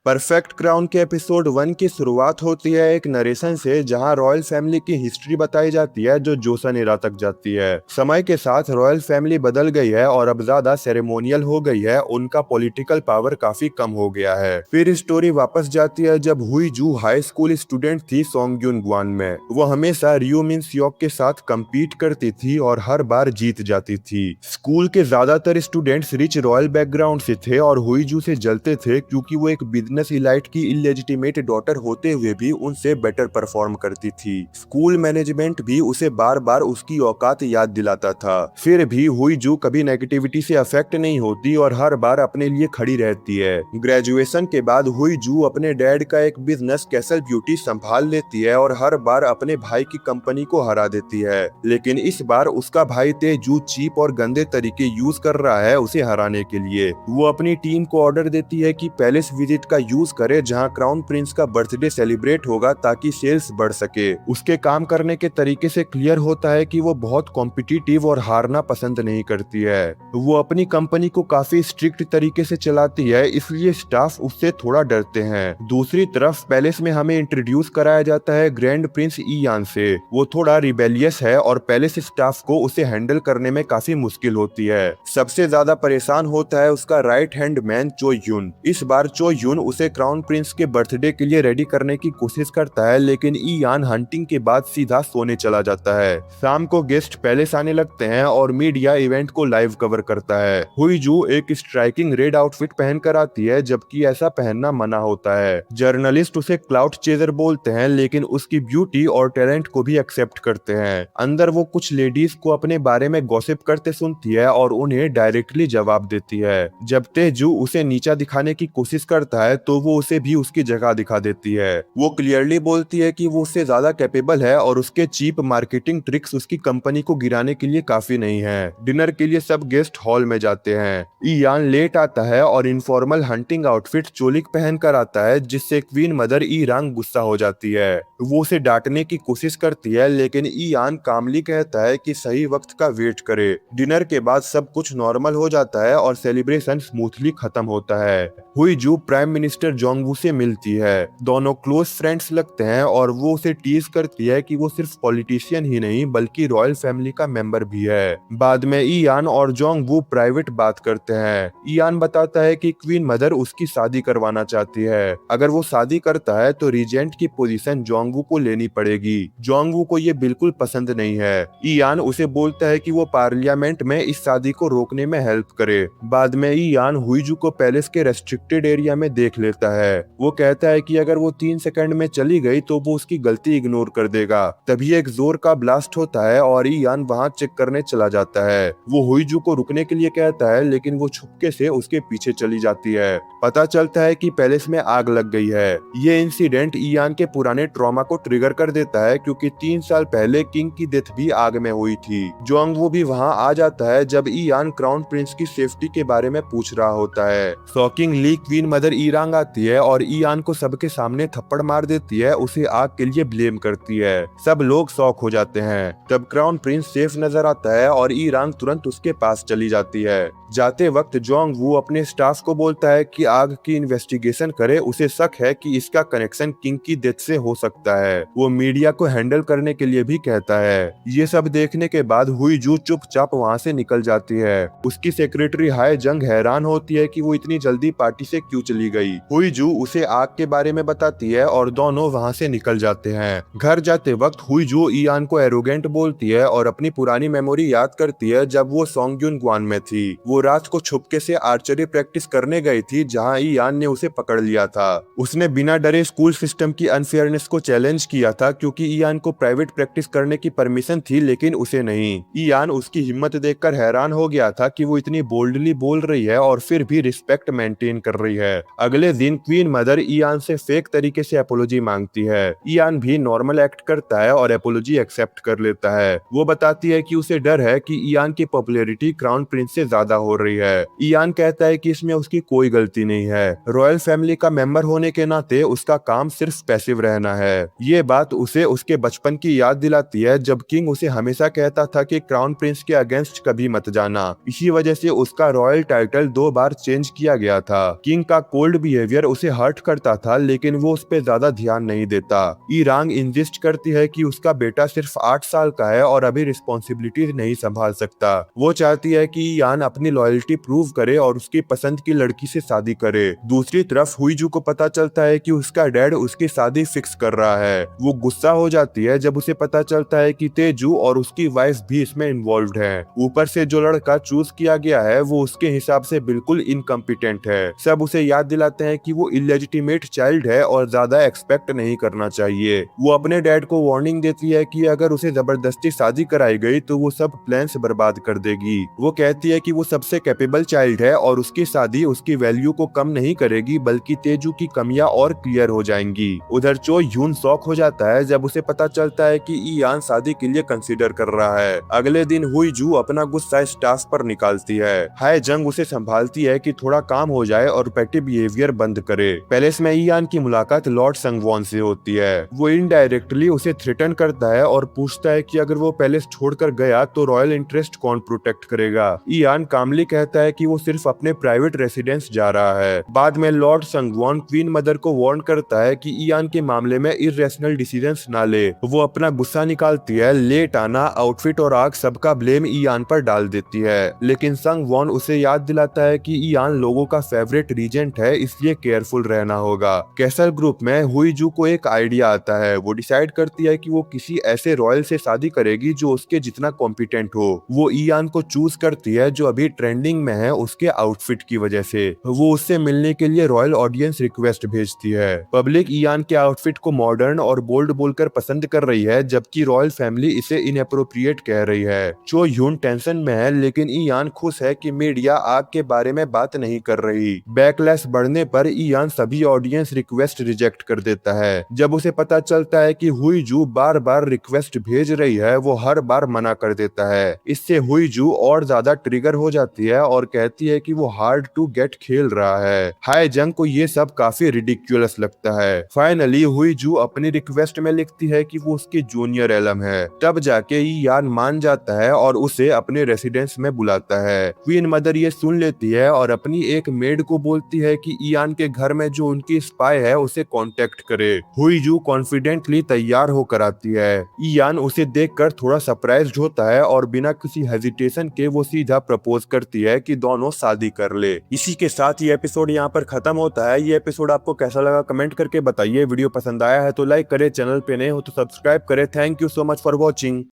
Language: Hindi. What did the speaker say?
परफेक्ट क्राउन के एपिसोड 1 की शुरुआत होती है एक नरेशन से, जहां रॉयल फैमिली की हिस्ट्री बताई जाती है जो जोसन एरा तक जाती है। समय के साथ रॉयल फैमिली बदल गई है और अब ज्यादा सेरेमोनियल हो गई है, उनका पॉलिटिकल पावर काफी कम हो गया है। फिर स्टोरी वापस जाती है जब हुई जू हाई स्कूल स्टूडेंट थी सोंगयुन ग्वान में। वो हमेशा रियो मिन सियोक के साथ कम्पीट करती थी और हर बार जीत जाती थी। स्कूल के ज्यादातर स्टूडेंट्स रिच रॉयल बैकग्राउंड से थे और हुई जू से जलते थे क्योंकि वो एक बिजनेस इलाइट की इलेजिटिमेट डॉटर होते हुए भी उनसे बेटर परफॉर्म करती थी। स्कूल मैनेजमेंट भी उसे बार बार उसकी औकात याद दिलाता था। फिर भी हुई जू कभी नेगेटिविटी से अफेक्ट नहीं होती और हर बार अपने लिए खड़ी रहती है। ग्रेजुएशन के बाद हुई जू अपने डैड का एक बिजनेस कैसल ब्यूटी संभाल लेती है और हर बार अपने भाई की कंपनी को हरा देती है। लेकिन इस बार उसका भाई तेजू चीप और गंदे तरीके यूज कर रहा है उसे हराने के लिए। वो अपनी टीम को ऑर्डर देती है कि पैलेस विजिट का यूज करे जहां क्राउन प्रिंस का बर्थडे सेलिब्रेट होगा ताकि सेल्स बढ़ सके। उसके काम करने के तरीके से क्लियर होता है कि वो बहुत कॉम्पिटिटिव और हारना पसंद नहीं करती है। वो अपनी कंपनी को काफी स्ट्रिक्ट तरीके से चलाती है, इसलिए स्टाफ उससे थोड़ा डरते हैं। दूसरी तरफ पैलेस में हमें इंट्रोड्यूस कराया जाता है ग्रैंड प्रिंस ईयान से। वो थोड़ा रिबेलियस है और पैलेस स्टाफ को उसे हैंडल करने में काफी मुश्किल होती है। सबसे ज्यादा परेशान होता है उसका राइट हैंड मैन चो यून। इस बार चो यून उसे क्राउन प्रिंस के बर्थडे के लिए रेडी करने की कोशिश करता है, लेकिन ईयान हंटिंग के बाद सीधा सोने चला जाता है। शाम को गेस्ट पैलेस आने लगते हैं और मीडिया इवेंट को लाइव कवर करता है। हुई जू एक स्ट्राइकिंग रेड आउटफिट पहनकर आती है, जबकि ऐसा पहनना मना होता है। जर्नलिस्ट उसे क्लाउड चेजर बोलते हैं, लेकिन उसकी ब्यूटी और टैलेंट को भी एक्सेप्ट करते हैं। अंदर वो कुछ लेडीज को अपने बारे में गॉसिप करते सुनती है और उन्हें डायरेक्टली जवाब देती है। जब तेजू उसे नीचा दिखाने की कोशिश करता है तो वो उसे भी उसकी जगह दिखा देती है। वो क्लियरली बोलती है कि वो उससे ज्यादा कैपेबल है और उसके चीप मार्केटिंग ट्रिक्स उसकी कंपनी को गिराने के लिए काफी नहीं है। डिनर के लिए सब गेस्ट हॉल में जाते हैं। ईयान लेट आता है और इनफॉर्मल हंटिंग आउटफिट चोलिक पहन कर आता है, जिससे क्वीन मदर ईरांग गुस्सा हो जाती है। वो उसे डांटने की कोशिश करती है, लेकिन ईयान कामली कहता है कि सही वक्त का वेट करे। डिनर के बाद सब कुछ नॉर्मल हो जाता है और सेलिब्रेशन स्मूथली खत्म होता है। हुई जू प्राइम मिनिस्टर जोंगवू से मिलती है। दोनों क्लोज फ्रेंड्स लगते हैं और वो उसे टीज करती है कि वो सिर्फ पॉलिटिशियन ही नहीं बल्कि रॉयल फैमिली का मेंबर भी है। बाद में ईयान और जोंगवू प्राइवेट बात करते हैं। ईयान बताता है कि क्वीन मदर उसकी शादी करवाना चाहती है। अगर वो शादी करता है तो रीजेंट की पोजीशन जोंगवू को लेनी पड़ेगी। जोंगवू को ये बिल्कुल पसंद नहीं है। ईयान उसे बोलता है कि वो पार्लियामेंट में इस शादी को रोकने में हेल्प करे। बाद में ईयान हुईजू को पैलेस के रेस्ट्रिक्टेड एरिया में देख लेता है। वो कहता है कि अगर वो 3 सेकंड में चली गई तो वो उसकी गलती इग्नोर कर देगा। तभी एक जोर का ब्लास्ट होता है और ईयान वहां चेक करने चला जाता है। वो हुईजू को रुकने के लिए कहता है, लेकिन वो छुपके से उसके पीछे चली जाती है। पता चलता है कि पैलेस में आग लग गई है। ये इंसिडेंट ईयान के पुराने ट्रॉमा को ट्रिगर कर देता है, क्योंकि 3 साल पहले किंग की डेथ भी आग में हुई थी। जोंगवू भी वहां आ जाता है जब ईयान क्राउन प्रिंस की सेफ्टी के बारे में पूछ रहा होता है। शॉकिंगली क्वीन मदर ईरांग आती है और ईयान को सबके सामने थप्पड़ मार देती है, उसे आग के लिए ब्लेम करती है। सब लोग शॉक हो जाते हैं। तब क्राउन प्रिंस सेफ नजर आता है और ईरांग तुरंत उसके पास चली जाती है। जाते वक्त जोंगवू अपने स्टाफ को बोलता है कि आग की इन्वेस्टिगेशन करे, उसे शक है कि इसका कनेक्शन किंग की डेथ से हो सकता है। वो मीडिया को हैंडल करने के लिए भी कहता है। ये सब देखने के बाद हुई जू चुपचाप वहाँ से निकल जाती है। उसकी सेक्रेटरी हाय जंग हैरान होती है कि वो इतनी जल्दी पार्टी से क्यों चली गई। हुई जू उसे आग के बारे में बताती है और दोनों वहाँ से निकल जाते हैं। घर जाते वक्त हुई जू ईयान को एरोगेंट बोलती है और अपनी पुरानी मेमोरी याद करती है जब वो सोंगयुन ग्वान में थी। वो रात को छुपके से आर्चरी प्रैक्टिस करने गई थी, जहाँ ईयान ने उसे पकड़ लिया था। उसने बिना डरे स्कूल सिस्टम की अनफेयरनेस को चैलेंज किया था, क्योंकि ईयान को प्राइवेट प्रैक्टिस करने की परमिशन थी लेकिन उसे नहीं। ईयान उसकी हिम्मत देखकर हैरान हो गया था कि वो इतनी बोल्डली बोल रही है और फिर भी रिस्पेक्ट मेंटेन कर रही है। अगले दिन क्वीन मदर ईयान से फेक तरीके से अपोलॉजी मांगती है। ईयान भी नॉर्मल एक्ट करता है और अपोलॉजी एक्सेप्ट कर लेता है। वो बताती है कि उसे डर है कि ईयान की पॉपुलैरिटी क्राउन प्रिंस से ज्यादा हो रही है। ईयान कहता है कि इसमें उसकी कोई गलती नहीं है। रॉयल फैमिली का मेंबर होने के नाते उसका काम सिर्फ पैसिव रहना है। ये बात उसे उसके बचपन की याद दिलाती है जब किंग उसे हमेशा कहता था कि क्राउन प्रिंस के अगेंस्ट कभी मत जाना। इसी वजह से उसका रॉयल टाइटल 2 बार चेंज किया गया था। किंग का कोल्ड बिहेवियर उसे हर्ट करता था, लेकिन वो उस पर ज्यादा ध्यान नहीं देता। ईरांग इंसिस्ट करती है कि उसका बेटा सिर्फ 8 साल का है और अभी रिस्पॉन्सिबिलिटीज नहीं संभाल सकता। वो चाहती है कि ईयान अपनी लॉयल्टी प्रूव करे और उसकी पसंद की लड़की से शादी करे। दूसरी तरफ हुईजू को पता चलता है कि उसका डैड उसकी शादी फिक्स कर रहा है। वो गुस्सा हो जाती है जब उसे पता चलता है कि तेजू और उसकी वाइफ भी इसमें इन्वॉल्व है। ऊपर से जो लड़का चूज किया गया है वो उसके हिसाब से बिल्कुल इनकम्पिटेंट है। सब उसे याद दिलाते हैं कि वो इलेजिटिमेट चाइल्ड है और ज्यादा एक्सपेक्ट नहीं करना चाहिए। वो अपने डैड को वार्निंग देती है कि अगर उसे जबरदस्ती शादी कराई गई तो वो सब प्लान्स बर्बाद कर देगी। वो कहती है कि वो सबसे कैपेबल चाइल्ड है और उसकी शादी उसकी वैल्यू को कम नहीं करेगी, बल्कि तेजू की कमियां और क्लियर हो जाएंगी। उधर चो ह्यून शॉक हो जाता है जब उसे पता चलता है कि ईयान शादी के लिए कंसीडर कर रहा है। अगले दिन हुईजू अपना गुस्सा स्टाफ पर निकालती है। हाय जंग उसे संभालती है कि थोड़ा काम हो जाए और पेटी बिहेवियर बंद करे। पैलेस में ईयान की मुलाकात लॉर्ड संगवॉन से होती है। वो इनडायरेक्टली उसे थ्रेटन करता है और पूछता है कि अगर वो पैलेस छोड़कर गया तो रॉयल इंटरेस्ट कौन प्रोटेक्ट करेगा। ईयान कामली कहता है कि वो सिर्फ अपने प्राइवेट रेसिडेंस जा रहा है। बाद में लॉर्ड संगवॉन क्वीन मदर को वार्न करता है कि ईयान के मामले में इर्रेशनल डिसीजंस ना ले। वो अपना गुस्सा निकालती है। लेट आना, आउटफिट और आग सबका ब्लेम ईयान पर डाल देती है, लेकिन संगवॉन उसे याद दिलाता है कि ईयान लोगों का फेवरेट रीजेंट है, इसलिए केयरफुल रहना होगा। कैसल ग्रुप में हुईजू को एक आइडिया आता है। वो डिसाइड करती है कि वो किसी ऐसे रॉयल से शादी करेगी जो उसके जितना कॉम्पिटेंट हो। वो ईयान को चूज करती है जो अभी ट्रेंडिंग में है उसके आउटफिट की वजह से। वो उससे मिलने के लिए रॉयल ऑडियंस रिक्वेस्ट भेजती है। पब्लिक ईयान के आउटफिट को मॉडर्न और बोल्ड बोलकर पसंद कर रही है, जबकि रॉयल फैमिली इसे इनएप्रोप्रिएट कह रही है। चो ह्यून टेंशन में है, लेकिन ईयान खुश है कि मीडिया आग के बारे में बात नहीं कर रही। बैकलैश बढ़ने पर ईयान सभी ऑडियंस रिक्वेस्ट रिजेक्ट कर देता है। जब उसे पता चलता है कि हुईजू बार बार रिक्वेस्ट भेज रही है, वो हर बार मना कर देता है। इससे हुईजू और ज्यादा ट्रिगर हो जाती है और कहती है कि वो हार्ड टू गेट खेल रहा है। हाय जंग को ये सब काफी रिडिक्युलस लगता है। फाइनली हुईजू अपनी रिक्वेस्ट में लिखती है कि वो उसकी जूनियर एलम है। तब जाके ईयान मान जाता है और उसे अपने रेसिडेंस में बुलाता है। क्वीन मदर ये सुन लेती है और अपनी एक मेड को बोलती है कि ईयान के घर में जो उनकी स्पाई है उसे कांटेक्ट करे। हुईजू कॉन्फिडेंटली तैयार होकर आती है। ईयान उसे देखकर थोड़ा सरप्राइज्ड होता है और बिना किसी हेजिटेशन के वो सीधा प्रपोज करती है कि दोनों शादी कर ले। इसी के साथ ये एपिसोड यहाँ पर खत्म होता है। ये एपिसोड आपको कैसा लगा कमेंट करके बताइए। वीडियो पसंद आया है तो लाइक करे, चैनल पे नए हो तो सब्सक्राइब करे। Thank you so much for watching.